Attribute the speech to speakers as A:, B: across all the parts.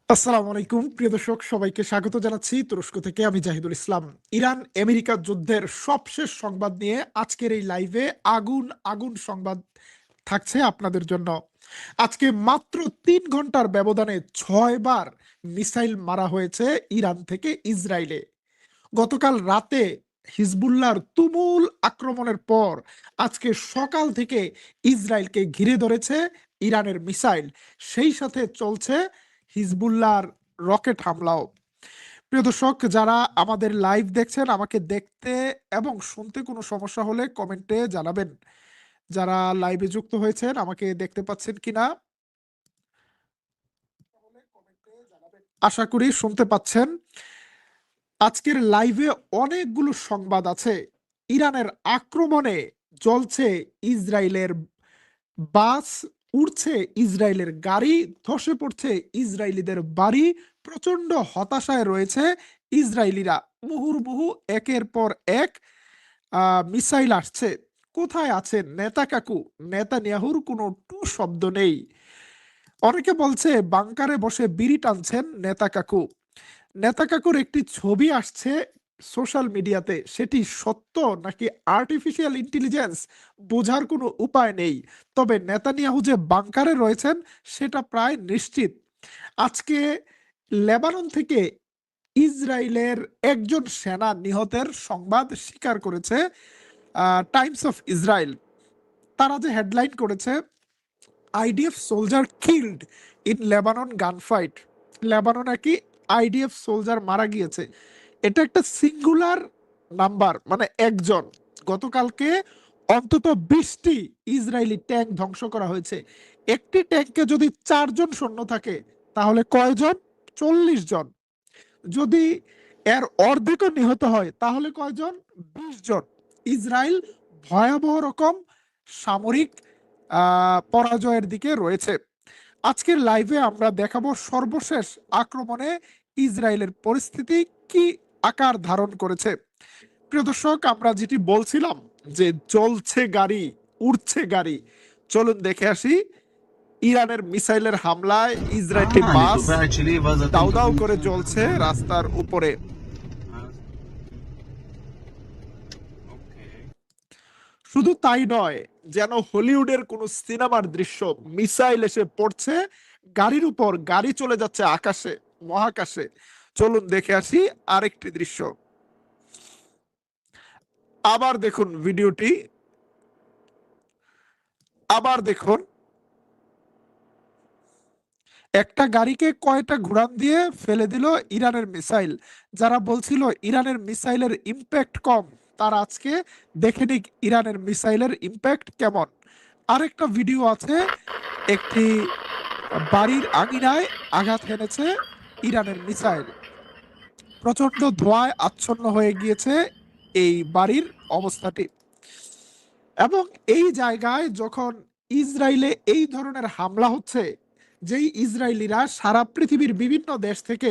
A: আসসালামু আলাইকুম প্রিয় দর্শক, সবাইকে স্বাগত জানাচ্ছি তুরস্ক থেকে। আমি জাহিদুল ইসলাম। ইরান আমেরিকা যুদ্ধের সবশেষ সংবাদ নিয়ে আজকের এই লাইভে আগুন আগুন সংবাদ থাকছে আপনাদের জন্য। আজকে মাত্র 3 ঘন্টার ব্যবধানে 6 বার মিসাইল মারা হয়েছে ইরান থেকে ইসরায়েলে। গতকাল রাতে হিজবুল্লাহর তুমুল আক্রমণের পর আজকে সকাল থেকে ইসরায়েলকে ঘিরে ধরেছে ইরানের মিসাইল। সেই সাথে চলছে হিজবুল্লাহর রকেট হামলাও। প্রিয় দর্শক, যারা আমাদের লাইভ দেখছেন, আমাকে দেখতে এবং শুনতে কোনো সমস্যা হলে কমেন্টে জানাবেন। যারা লাইভে যুক্ত হয়েছেন, আমাকে দেখতে পাচ্ছেন কিনা আশা করি শুনতে পাচ্ছেন। আজকের লাইভে অনেকগুলো সংবাদ আছে। ইরানের আক্রমণে জ্বলছে ইসরায়েলের বাস, উড়ছে ইসরায়েলের গাড়ি, ধসে পড়ছে ইসরায়েলিদের বাড়ি। প্রচন্ড হতাশায় রয়েছে ইসরায়েলিরা। মুহুর্মুহু একের পর এক মিসাইল আসছে। কোথায় আছেন নেতা কাকু? নেতানিয়াহুর কোনো টু শব্দ নেই। অনেকে বলছে বাংকারে বসে বিড়ি টানছেন নেতা কাকু। নেতা কাকুর একটি ছবি আসছে সোশ্যাল মিডিয়াতে, সেটি সত্য নাকি আর্টিফিশিয়াল ইন্টেলিজেন্স বোঝার কোনো উপায় নেই। তবে নেতানিয়াহু যে বাংকারে রয়েছেন সেটা প্রায় নিশ্চিত। আজকে লেবানন থেকে ইসরায়েলের একজন সেনা নিহতের সংবাদ স্বীকার করেছে টাইমস অফ ইসরায়েল। তারা যে হেডলাইন করেছে, IDF soldier killed in Lebanon gunfight. লেবাননে কি আইডিএফ সোলজার মারা গিয়েছে। এটা একটা সিঙ্গুলার নাম্বার, মানে একজন। গতকালকে অন্তত 20টি ইসরায়েলি ট্যাঙ্ক ধ্বংস করা হয়েছে। একটি ট্যাঙ্কে যদি 4 জন সৈন্য থাকে তাহলে কয়জন? 40 জন। যদি এর অর্ধেকও নিহত হয় তাহলে কয়জন? 20 জন। ইসরায়েল ভয়াবহ রকম সামরিক পরাজয়ের দিকে রয়েছে। আজকের লাইভে আমরা দেখাবো সর্বশেষ আক্রমণে ইসরায়েলের পরিস্থিতি কি আকার ধারণ করেছে। প্রিয় দর্শক, আমরা যেটি বলছিলাম যে জ্বলছে গাড়ি, উড়ছে গাড়ি, চলুন দেখে আসি। ইরানের মিসাইলের হামলায় ইসরায়েলি
B: Hani tu
A: বাস
B: facili vaza
A: দাউ
B: tanto
A: দাউ
B: come
A: করে
B: sono
A: জ্বলছে রাস্তার উপরে। শুধু তাই নয়, যেন হলিউডের কোনো সিনেমার দৃশ্য। মিসাইল এসে পড়ছে গাড়ির উপর, গাড়ি চলে যাচ্ছে আকাশে, মহাকাশে। চলুন দেখে আসি আরেকটি দৃশ্য। আবার দেখুন ভিডিওটি, আবার দেখুন। একটা গাড়িকে কয়টা ঘুরান দিয়ে ফেলে দিল ইরানের মিসাইল। যারা বলছিল ইরানের মিসাইলের ইম্প্যাক্ট কম, তারা আজকে দেখে নিক ইরানের মিসাইলের ইম্প্যাক্ট কেমন। আরেকটা ভিডিও আছে, একটি বাড়ির আঙিনায় আঘাত হেনেছে ইরানের মিসাইল। প্রচন্ড ধোঁয়ায় আচ্ছন্ন হয়ে গিয়েছে এই বাড়ির অবস্থাটি। এবং এই জায়গায় যখন ইসরায়েলে এই ধরনের হামলা হচ্ছে, যেই ইসরায়েলিরা সারা পৃথিবীর বিভিন্ন দেশ থেকে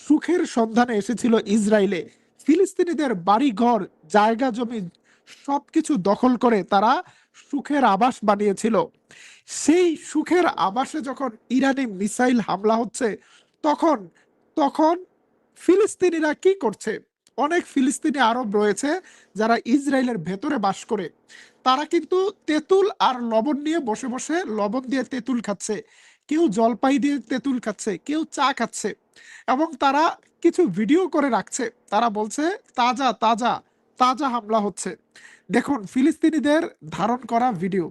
A: সুখের সন্ধানে এসেছিল ইসরায়েলে, ফিলিস্তিনিদের বাড়িঘর, জায়গা জমি সবকিছু দখল করে তারা সুখের আবাস বানিয়েছিল। সেই সুখের আবাসে যখন ইরানি মিসাইল হামলা হচ্ছে, তখন তখন ফিলিস্তিনিরা কি করছে? অনেক ফিলিস্তিনি আরব রয়েছে যারা ইসরায়েলের ভেতরে বাস করে। তারা কিন্তু তেঁতুল আর লবণ নিয়ে বসে বসে লবণ দিয়ে তেঁতুল খাচ্ছে, কেউ জলপাই দিয়ে তেঁতুল খাচ্ছে, কেউ চা খাচ্ছে। এবং তারা কিছু ভিডিও করে রাখছে। তারা বলছে তাজা তাজা তাজা হামলা হচ্ছে। দেখুন ফিলিস্তিনিদের ধারণ করা ভিডিও।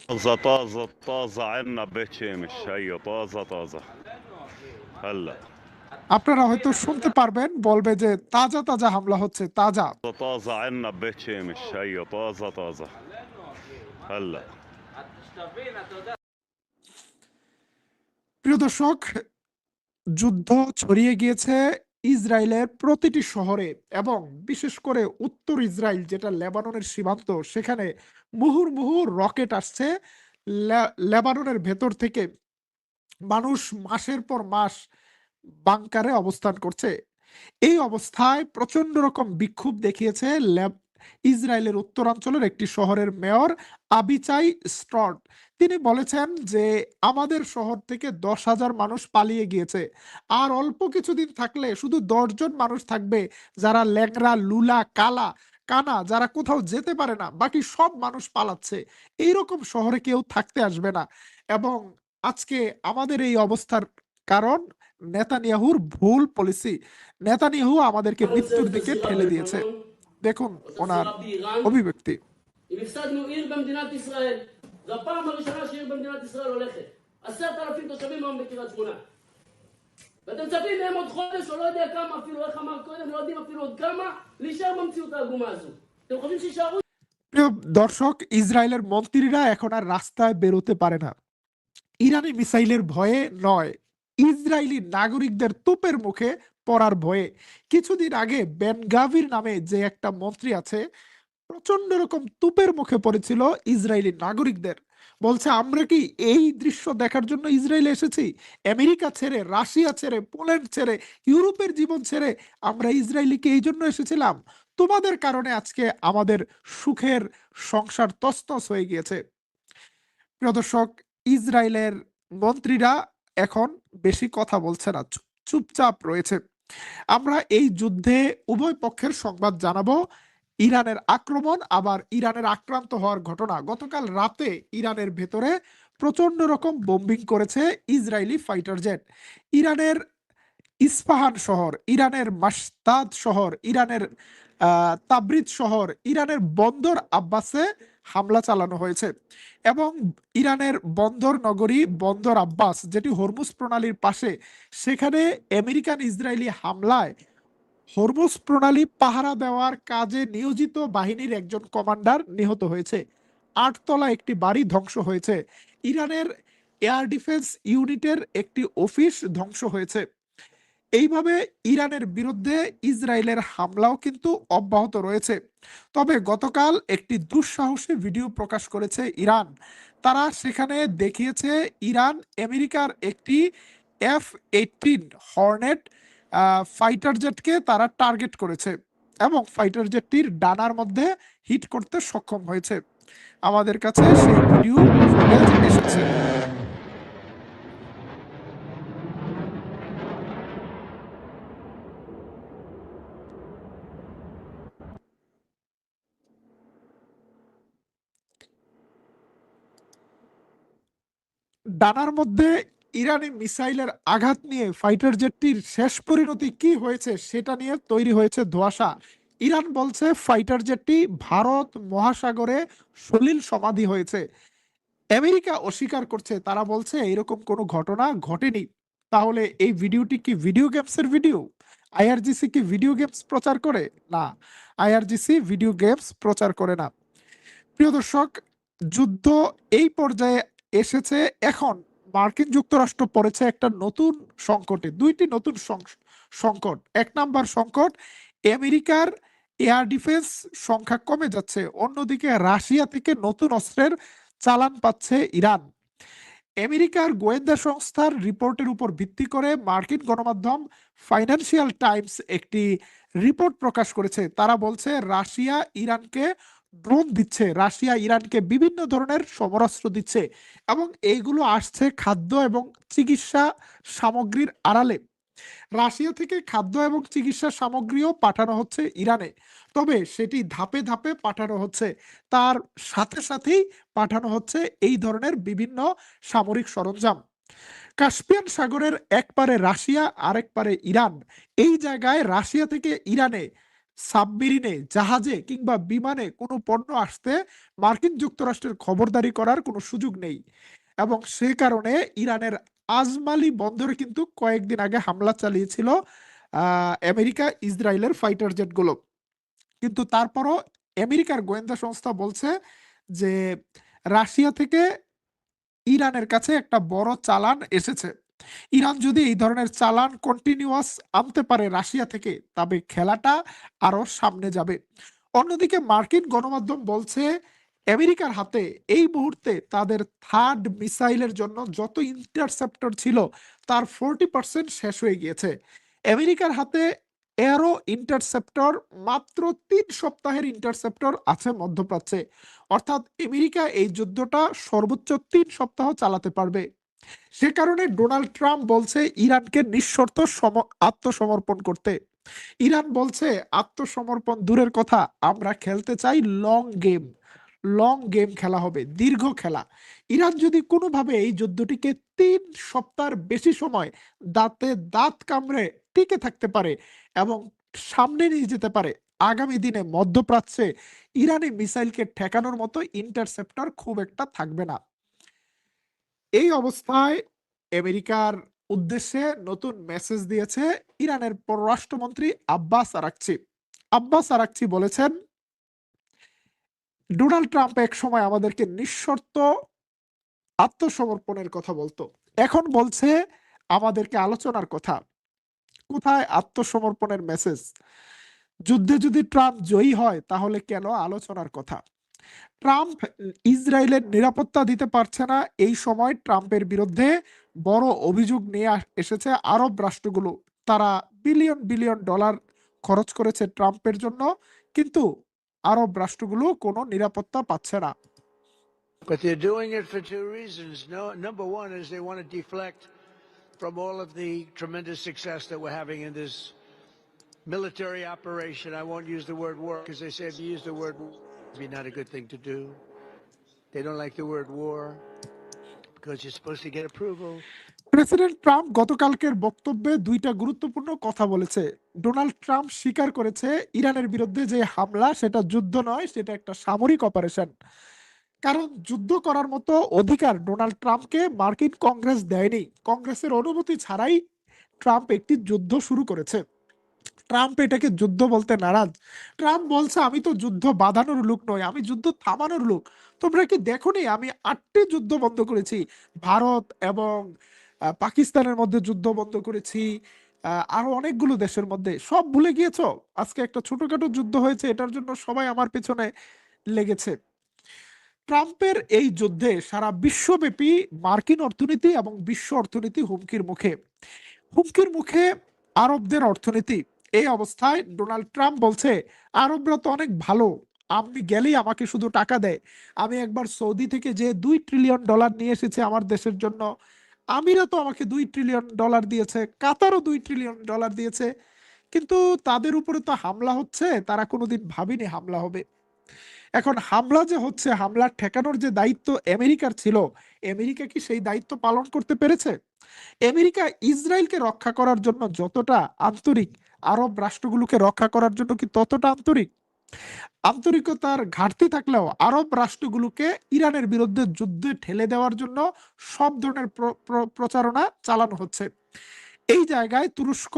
C: طازة طازة طازة عنا بيت شامش هيا طازة طازة هلا
A: আপনারা হয়তো শুনতে পারবেন, বলবে যে তাজা তাজা হামলা হচ্ছে, তাজা।
C: طازة عنا بيت شامش هيا طازة طازة هلا
A: প্রিয় দর্শক, যুদ্ধ ছড়িয়ে গিয়েছে ইসরায়েলের প্রতিটি শহরে, এবং বিশেষ করে উত্তর ইসরায়েল যেটা লেবাননের সীমান্ত, সেখানে মুহুর্মুহু রকেট আসছে লেবাননের ভেতর থেকে। মানুষ মাসের পর মাস বাংকারে অবস্থান করছে। এই অবস্থায় প্রচন্ড রকম বিক্ষোভ দেখিয়েছে ইসরায়েলের উত্তরাঞ্চলের একটি শহরের মেয়র আবিচাই স্ট্রড তিনি বলেছেন যে আমাদের শহর থেকে 10,000 মানুষ পালিয়ে গিয়েছে, আর অল্প কিছুদিন থাকলে শুধু 10 জন মানুষ থাকবে যারা ল্যাংড়া, লুলা, কানা, যারা কোথাও যেতে পারে না, বাকি সব মানুষ পালাচ্ছে। এইরকম শহরে কেউ থাকতে আসবে না। এবং আজকে আমাদের এই অবস্থার কারণ নেতানিয়াহুর ভুল পলিসি। নেতানিয়াহু আমাদেরকে
B: אנחנו
A: মৃত্যুর
B: נסיים את
A: দিকে
B: הזירה
A: ঠেলে দিয়েছে।
B: בלבנון,
A: দেখুন
B: או את
A: ওনার
B: הזירה באיראן,
A: অভিব্যক্তি।
B: אם הפסדנו עיר במדינת ישראל. זו הפעם הראשונה שעיר במדינת ישראל הולכת. 10,000 תושבים היום בקריית שמונה. ואתם מצפים מהם עוד חודש, או לא יודע כמה אפילו, איך אמר קודם, לא יודעים אפילו עוד כמה, להישאר במציאות העגומה הזו. אתם חושבים שישארו?
A: প্রিয় দর্শক, ইসরায়েলের মন্ত্রীরা এখন আর রাস্তায় বেরোতে পারে না। ইরানি মিসাইলের ভয়ে নয়, ইসরায়েলি নাগরিকদের তোপের মুখে পড়ার ভয়ে। কিছুদিন আগে বেন গাভির নামে যে একটা মন্ত্রী আছে, প্রচন্ড রকম তুপের মুখে পড়েছিল ইসরায়েলি নাগরিকদের। বলছে আমরা কি এই দৃশ্য দেখার জন্য ইসরায়েলে এসেছি? আমেরিকা ছেড়ে, রাশিয়া ছেড়ে, পোল্যান্ড ছেড়ে, ইউরোপের জীবন ছেড়ে আমরা ইসরায়েলিকে এই জন্য এসেছিলাম? তোমাদের কারণে আজকে আমাদের সুখের সংসার তছনছ হয়ে গিয়েছে। প্রিয় দর্শক, ইসরায়েলের মন্ত্রীরা এখন বেশি কথা বলছে না, চুপচাপ রয়েছে। আমরা এই যুদ্ধে উভয় পক্ষের সংবাদ জানাবো। ইরানের আক্রমণ, আবার ইরানের আক্রান্ত হওয়ার ঘটনা। গতকাল রাতে ইরানের ভেতরে প্রচন্ড রকম বোম্বিং করেছে ইসরায়েলি ফাইটার জেট। ইরানের ইস্পাহান শহর, ইরানের মাশতাদ শহর, ইরানের তাবরিদ শহর, ইরানের বন্দর আব্বাসে হামলা চালানো হয়েছে। এবং ইরানের বন্দর নগরী বন্দর আব্বাস, যেটি হরমুজ প্রণালীর পাশে, সেখানে আমেরিকান ইসরায়েলি হামলায় হরমুজ প্রণালী পাহারা দেওয়ার কাজে নিয়োজিত বাহিনীর একজন কমান্ডার নিহত হয়েছে। 8 তলা একটি বাড়ি ধ্বংস হয়েছে। ইরানের এয়ার ডিফেন্স ইউনিটের একটি অফিস ধ্বংস হয়েছে। এইভাবে ইরানের বিরুদ্ধে ইসরায়েলের হামলাও কিন্তু অব্যাহত রয়েছে। তবে গতকাল একটি দুঃসাহসী ভিডিও প্রকাশ করেছে ইরান। তারা সেখানে দেখিয়েছে ইরান আমেরিকার একটি F-18 হর্নেট ফাইটার জেটকে তারা টার্গেট করেছে এবং ফাইটার জেটটির ডানার মধ্যে হিট করতে সক্ষম হয়েছে। আমাদের কাছে সেই ভিডিও ফুটেজ এসেছে। ডানার মধ্যে ইরানি মিসাইলের আঘাত নিয়ে ফাইটার জেটটির শেষ পরিণতি কি হয়েছে সেটা নিয়ে তৈরি হয়েছে ধোঁয়াশা। ইরান বলছে ফাইটার জেটটি ভারত মহাসাগরে সলিল সমাধি হয়েছে। আমেরিকা অস্বীকার করছে, তারা বলছে এরকম কোনো ঘটনা ঘটেনি। তাহলে এই ভিডিওটি কি ভিডিও গেমসের ভিডিও? আইআরজিসি কি ভিডিও গেমস প্রচার করে? না, আইআরজিসি ভিডিও গেমস প্রচার করে না। প্রিয় দর্শক, যুদ্ধ এই পর্যায়ে এসেছে। এখন মার্কিন যুক্তরাষ্ট্র পড়েছে একটা নতুন সংকটে, দুইটি নতুন সংকট। 1 নাম্বার সংকট, আমেরিকার এয়ার ডিফেন্স সংখ্যা কমে যাচ্ছে। অন্যদিকে রাশিয়া থেকে নতুন অস্ত্রের চালান পাচ্ছে ইরান। আমেরিকার গোয়েন্দা সংস্থার রিপোর্টের উপর ভিত্তি করে মার্কিন গণমাধ্যম ফাইন্যান্সিয়াল টাইমস একটি রিপোর্ট প্রকাশ করেছে। তারা বলছে রাশিয়া ইরানকে ড্রোন দিচ্ছে, রাশিয়া ইরানকে বিভিন্ন ধরনের সমরাস্ত্র দিচ্ছে এবং এইগুলো আসছে খাদ্য এবং চিকিৎসা সামগ্রীর আড়ালে। রাশিয়া থেকে খাদ্য এবং চিকিৎসা সামগ্রীও পাঠানো হচ্ছে ইরানে, তবে সেটি ধাপে ধাপে পাঠানো হচ্ছে। তার সাথে সাথেই পাঠানো হচ্ছে এই ধরনের বিভিন্ন সামরিক সরঞ্জাম। কাস্পিয়ান সাগরের এক পারে রাশিয়া, আরেক পারে ইরান। এই জায়গায় রাশিয়া থেকে ইরানে সাবমেরিনে, জাহাজে কিংবা বিমানে কোনো পণ্য আসতে মার্কিন যুক্তরাষ্ট্রের খবরদারি করার কোনো সুযোগ নেই। এবং সে কারণে ইরানের আজমালি বন্দরে কিন্তু কয়েকদিন আগে হামলা চালিয়েছিল আমেরিকা ইসরায়েলের ফাইটার জেটগুলো। কিন্তু তারপরও আমেরিকার গোয়েন্দা সংস্থা বলছে যে রাশিয়া থেকে ইরানের কাছে একটা বড় চালান এসেছে। ইরান যদি এই ধরনের চালান কন্টিনিউয়াস আনতে পারে রাশিয়া থেকে, তবে খেলাটা আরো সামনে যাবে। অন্যদিকে মার্কিন গণমাধ্যম বলছে আমেরিকার হাতে এই মুহূর্তে তাদের থার্ড মিসাইলের জন্য যত ইন্টারসেপ্টর ছিল তার 40% শেষ হয়ে গিয়েছে। আমেরিকার হাতে এরো ইন্টারসেপ্টর, মাত্র 3 সপ্তাহের ইন্টারসেপ্টর আছে মধ্যপ্রাচ্যে। অর্থাৎ আমেরিকা এই যুদ্ধটা সর্বোচ্চ 3 সপ্তাহ চালাতে পারবে। সে কারণে ডোনাল্ড ট্রাম্প বলছে ইরানকে নিঃশর্ত আত্মসমর্পণ করতে। ইরান বলছে আত্মসমর্পণ দূরের কথা, আমরা খেলতে চাই লং গেম। লং গেম খেলা হবে, দীর্ঘ খেলা। ইরান যদি কোনোভাবে এই যুদ্ধটিকে 3 সপ্তাহের বেশি সময় দাঁতে দাঁত কামড়ে টিকে থাকতে পারে এবং সামনে নিয়ে যেতে পারে, আগামী দিনে মধ্যপ্রাচ্যে ইরানি মিসাইলকে ঠেকানোর মতো ইন্টারসেপ্টর খুব একটা থাকবে না। এই অবস্থায় আমেরিকার উদ্দেশ্যে নতুন মেসেজ দিয়েছে ইরানের পররাষ্ট্রমন্ত্রী আব্বাস আরাকচি। আব্বাস আরাকচি বলেছেন, ডোনাল্ড ট্রাম্প এক সময় আমাদেরকে নিঃশর্ত আত্মসমর্পণের কথা বলতো, এখন বলছে আমাদেরকে আলোচনার কথা। কোথায় আত্মসমর্পণের মেসেজ? যুদ্ধে যদি ট্রাম্প জয়ী হয় তাহলে কেন আলোচনার কথা? ট্রাম্প ইসরায়েলের নিরাপত্তা দিতে পারছে না, এই সময় ট্রাম্পের বিরুদ্ধে বড় অভিযোগ নিয়ে এসেছে আরব রাষ্ট্রগুলো। তারা বিলিয়ন বিলিয়ন ডলার খরচ করেছে ট্রাম্পের জন্য, কিন্তু আরব রাষ্ট্রগুলো কোনো নিরাপত্তা পাচ্ছে না।
D: But they're doing it for two reasons. No, number one is they want to deflect from all of the tremendous success that we're having in this military operation. I won't use the word war because they say if you use the word war, it'd be not a good thing to do. They don't like the word war because you're supposed to get approval.
A: President Trump গতকালকের বক্তব্যে 2টা গুরুত্বপূর্ণ কথা বলেছে। Donald Trump স্বীকার করেছে ইরানের বিরুদ্ধে যে হামলা সেটা যুদ্ধ নয়, সেটা একটা সামরিক অপারেশন। কারণ যুদ্ধ করার মতো অধিকার ডোনাল্ড ট্রাম্পকে মার্কিন কংগ্রেস দেয়নি। কংগ্রেসের অনুমতি ছাড়াই ট্রাম্প একটি যুদ্ধ শুরু করেছে। ট্রাম্প এটাকে যুদ্ধ বলতে নারাজ। ট্রাম্প বলছে আমি তো যুদ্ধ বাঁধানোর লোক নই, আমি যুদ্ধ থামানোর লোক। তোমরা কি দেখোনি আমি 8টি যুদ্ধ বন্ধ করেছি, ভারত এবং পাকিস্তানের মধ্যে যুদ্ধ বন্ধ করেছি, আরো অনেকগুলো দেশের মধ্যে। সব ভুলে গিয়েছো? আজকে একটা ছোটখাটো যুদ্ধ হয়েছে, এটার জন্য সবাই আমার পেছনে লেগেছে। ট্রাম্পের এই যুদ্ধে সারা বিশ্বব্যাপী মার্কিন অর্থনীতি এবং বিশ্ব অর্থনীতি হুমকির মুখে। হুমকির মুখে আরবদের অর্থনীতি। এই অবস্থায় ডোনাল্ড ট্রাম্প বলছে আরবরা তো অনেক ভালো, আমি গেলেই আমাকে শুধু টাকা দেয়। আমি একবার সৌদি থেকে যে $2 ট্রিলিয়ন নিয়ে এসেছি আমার দেশের জন্য, আমিরা তো আমাকে $2 ট্রিলিয়ন দিয়েছে, কাতারও $2 ট্রিলিয়ন দিয়েছে, কিন্তু তাদের উপরে তো হামলা হচ্ছে, তারা কোনোদিন ভাবেনি হামলা হবে। এখন হামলা যে হচ্ছে, হামলা ঠেকানোর যে দায়িত্ব আমেরিকার ছিল, আমেরিকা কি সেই দায়িত্ব পালন করতে পেরেছে? আমেরিকা ইসরায়েলকে রক্ষা করার জন্য যতটা আন্তরিক, আরব রাষ্ট্রগুলোকে রক্ষা করার জন্য কি ততটা আন্তরিক? আন্তরিকতার ঘাটতি থাকলেও আরব রাষ্ট্রগুলোকে ইরানের বিরুদ্ধে যুদ্ধে ঠেলে দেওয়ার জন্য সব ধরনের প্রচারণা চালানো হচ্ছে। এই জায়গায় তুরস্ক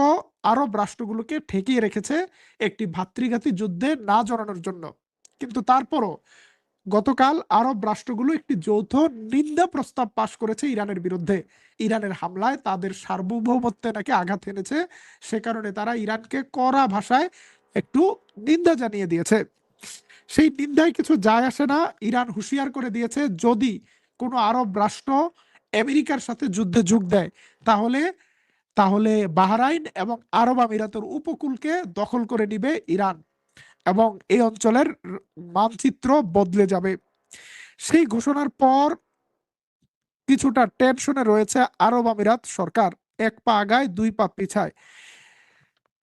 A: আরব রাষ্ট্রগুলোকে ঠেকিয়ে রেখেছে একটি ভাতৃঘাতী যুদ্ধে না জড়ানোর জন্য। কিন্তু তারপরও গতকাল আরব রাষ্ট্রগুলো একটি যৌথ নিন্দা প্রস্তাব পাশ করেছে ইরানের বিরুদ্ধে। ইরানের হামলায় তাদের সার্বভৌমত্বে নাকি আঘাত এনেছে, সে কারণে তারা ইরানকে কড়া ভাষায় একটু নিন্দা জানিয়ে দিয়েছে। সেই নিন্দায় কিছু যায় আসে না। ইরান হুঁশিয়ার করে দিয়েছে যদি কোনো আরব রাষ্ট্র আমেরিকার সাথে যুদ্ধে যোগ দেয় তাহলে তাহলে বাহরাইন এবং আরব আমিরাতের উপকূলকে দখল করে নিবে ইরান এবং এই অঞ্চলের মানচিত্র বদলে যাবে। সেই ঘোষণার পর কিছুটা টেনশনে রয়েছে আরব আমিরাত সরকার, এক পা আগায় 2 পা পিছায়।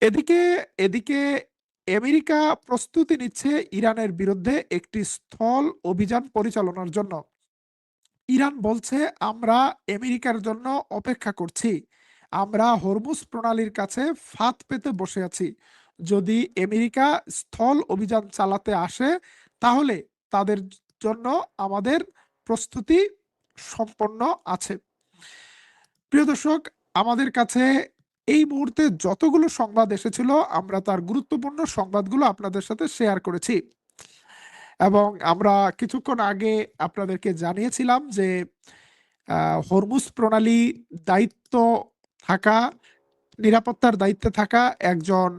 A: এদিকে এদিকে আমেরিকা প্রস্তুতি নিচ্ছে ইরানের বিরুদ্ধে একটি স্থল অভিযান পরিচালনার জন্য। ইরান বলছে আমরা আমেরিকার জন্য অপেক্ষা করছি, আমরা হরমুজ প্রণালীর কাছে ফাঁদ পেতে বসে আছি। যদি আমেরিকা স্থল অভিযান চালাতে আসে তাহলে তাদের জন্য আমাদের প্রস্তুতি সম্পন্ন আছে। প্রিয় দর্শক, আমাদের কাছে এই মুহূর্তে যতগুলো সংবাদ এসেছিল আমরা তার গুরুত্বপূর্ণ সংবাদগুলো আপনাদের সাথে শেয়ার করেছি এবং আমরা কিছুক্ষণ আগে আপনাদেরকে জানিয়েছিলাম যে হরমুজ প্রণালী দায়িত্ব থাকা, নিরাপত্তার দায়িত্বে থাকা একজন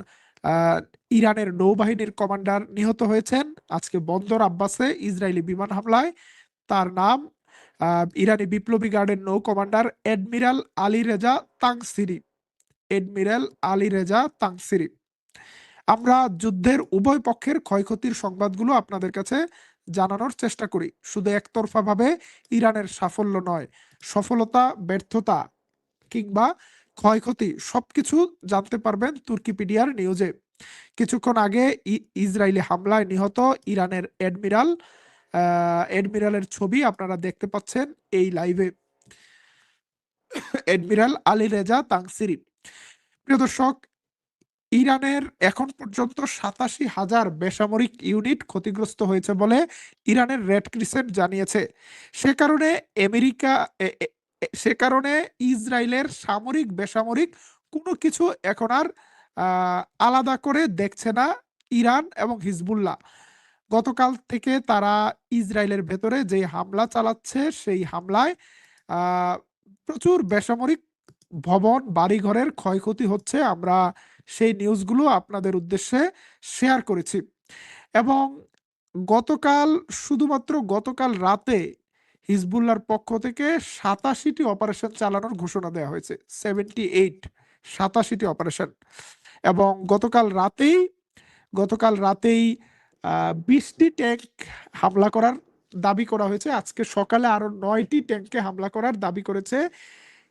A: ইরানের নৌবাহিনীর কমান্ডার নিহত হয়েছেন আজকে বন্দর আব্বাসে ইসরায়েলি বিমান হামলায়। তার নাম ইরানি বিপ্লবী গার্ডের নৌ commander admiral Ali Reza Tangsiri. Admiral Ali Reza Tangsiri. আমরা যুদ্ধের উভয় পক্ষের ক্ষয়ক্ষতির সংবাদগুলো আপনাদের কাছে জানানোর চেষ্টা করি, শুধু একতরফা ভাবে ইরানের সাফল্য নয়, সফলতা, ব্যর্থতা কিংবা ক্ষয়ক্ষতি সবকিছু জানতে পারবেন তুর্কিপিডিয়ার নিউজে। কিছুক্ষণ আগে ইসরায়েলি হামলায় নিহত ইরানের অ্যাডমিরালের ছবি আপনারা দেখতে পাচ্ছেন এই লাইভে, অ্যাডমিরাল আলী রেজা তাংসিরি। প্রিয় দর্শক, ইরানের এখন পর্যন্ত 87,000 বেসামরিক ইউনিট ক্ষতিগ্রস্ত হয়েছে বলে ইরানের রেড ক্রিসেন্ট জানিয়েছে। সে কারণে সে কারণে ইসরায়েলের সামরিক বেসামরিক কোনো কিছু এখন আর আলাদা করে দেখছে না ইরান এবং হিজবুল্লাহ। গতকাল থেকে তারা ইসরায়েলের ভেতরে যে হামলা চালাচ্ছে, সেই হামলায় আহ, প্রচুর বেসামরিক ভবন, বাড়িঘরের ক্ষয়ক্ষতি হচ্ছে। আমরা সেই নিউজগুলো আপনাদের উদ্দেশ্যে শেয়ার করেছি। এবং শুধুমাত্র গতকাল রাতে হিজবুল্লাহর পক্ষ থেকে 87টি অপারেশন চালানোর ঘোষণা দেওয়া হয়েছে। 87টি অপারেশন। এবং গতকাল রাতেই 20টি ট্যাঙ্ক হামলা করার দাবি করা হয়েছে। আজকে সকালে আরো 9টি ট্যাঙ্কে হামলা করার দাবি করেছে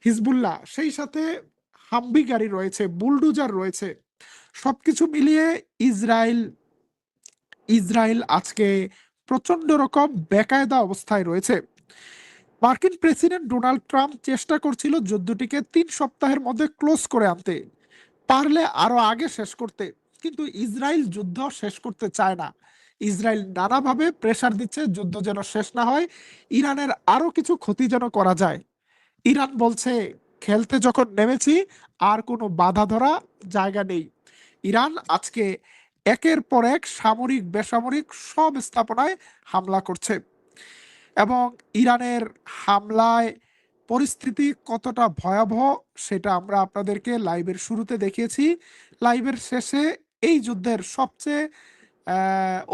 A: হিজবুল্লাহ। সেই সাথে হাম্বি গাড়ি রয়েছে, বুলডোজার রয়েছে। সবকিছু মিলিয়ে ইসরায়েল আজকে প্রচন্ড রকম বেকায়দা অবস্থায় রয়েছে। মার্কিন প্রেসিডেন্ট ডোনাল্ড ট্রাম্প চেষ্টা করছিল যুদ্ধটিকে 3 সপ্তাহের মধ্যে ক্লোজ করে আনতে, পারলে আরো আগে শেষ করতে, কিন্তু ইসরায়েল যুদ্ধ শেষ করতে চায় না। ইসরায়েল নানাভাবে প্রেসার দিচ্ছে যুদ্ধ যেন শেষ না হয়, ইরানের আরো কিছু ক্ষতি যেন করা যায়। ইরান বলছে, খেলতে যখন নেমেছি আর কোনো বাধা ধরা জায়গা নেই। ইরান আজকে একের পর এক সামরিক বেসামরিক সব স্থাপনায় হামলা করছে। এবং ইরানের হামলায় পরিস্থিতি কতটা ভয়াবহ সেটা আমরা আপনাদেরকে লাইভের শুরুতে দেখিয়েছি। লাইভের শেষে এই যুদ্ধের সবচেয়ে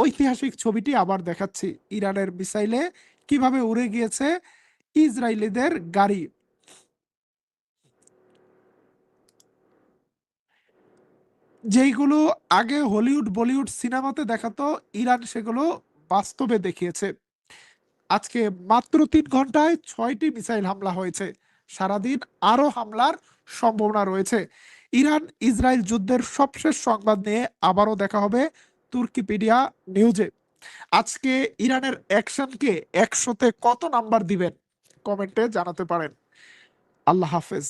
A: ঐতিহাসিক ছবিটি আবার দেখাচ্ছি। ইরানের মিসাইলে কিভাবে উড়ে গিয়েছে ইসরায়েলিদের গাড়ি। যেইগুলো আগে হলিউড বলিউড সিনেমাতে দেখাতো, ইরান সেগুলো বাস্তবে দেখিয়েছে। আজকে মাত্র 3 ঘন্টায় 6টি মিসাইল হামলা হয়েছে। সারাদিন আরো হামলার সম্ভাবনা রয়েছে। ইরান ইসরায়েল যুদ্ধের সবশেষ সংবাদ নিয়ে আবারও দেখা হবে তুর্কিপিডিয়া নিউজে। আজকে ইরানের অ্যাকশনকে 100-তে কত নাম্বার দিবেন কমেন্টে জানাতে পারেন। আল্লাহ হাফেজ।